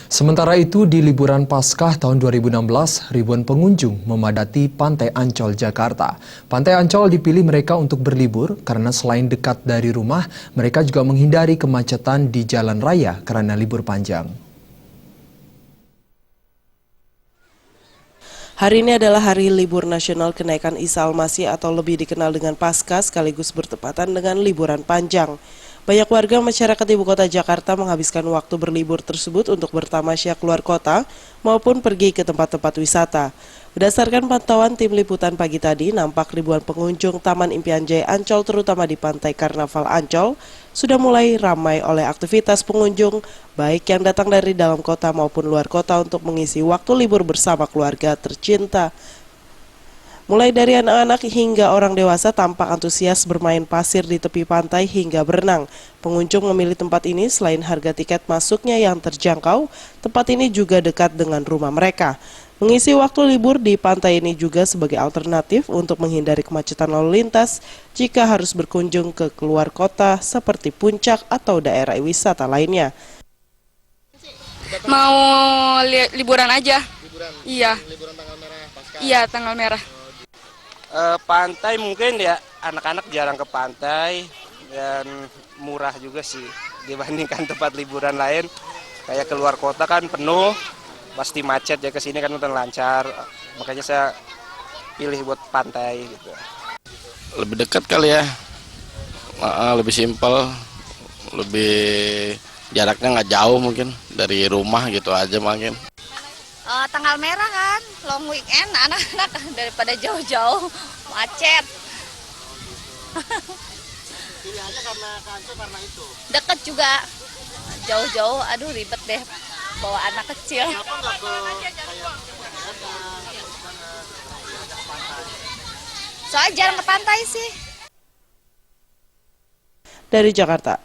Sementara itu, di liburan Paskah tahun 2016, ribuan pengunjung memadati Pantai Ancol, Jakarta. Pantai Ancol dipilih mereka untuk berlibur karena selain dekat dari rumah, mereka juga menghindari kemacetan di jalan raya karena libur panjang. Hari ini adalah hari libur nasional kenaikan Isa Al-Masih atau lebih dikenal dengan Paskah sekaligus bertepatan dengan liburan panjang. Banyak warga masyarakat ibu kota Jakarta menghabiskan waktu berlibur tersebut untuk bertamasya keluar kota maupun pergi ke tempat-tempat wisata. Berdasarkan pantauan tim liputan pagi tadi, nampak ribuan pengunjung Taman Impian Jaya Ancol terutama di Pantai Karnaval Ancol sudah mulai ramai oleh aktivitas pengunjung baik yang datang dari dalam kota maupun luar kota untuk mengisi waktu libur bersama keluarga tercinta. Mulai dari anak-anak hingga orang dewasa tampak antusias bermain pasir di tepi pantai hingga berenang. Pengunjung memilih tempat ini selain harga tiket masuknya yang terjangkau, tempat ini juga dekat dengan rumah mereka. Mengisi waktu libur di pantai ini juga sebagai alternatif untuk menghindari kemacetan lalu lintas jika harus berkunjung ke keluar kota seperti puncak atau daerah wisata lainnya. Mau liburan aja. Liburan? Iya. Liburan tanggal merah Paskah? Iya, tanggal merah. Pantai mungkin ya, anak-anak jarang ke pantai dan murah juga sih dibandingkan tempat liburan lain. Kayak keluar kota kan penuh, pasti macet ya, kesini kan udah lancar. Makanya saya pilih buat pantai gitu. Lebih dekat kali ya, lebih simpel, lebih jaraknya nggak jauh mungkin dari rumah gitu aja mungkin. Tanggal merah kan, long weekend, anak-anak daripada jauh-jauh macet. Pilihannya karena kantor karena itu? Deket juga, jauh-jauh, aduh ribet deh bawa anak kecil. Kenapa nggak ke kayak pantai? Soalnya jarang ke pantai sih. Dari Jakarta.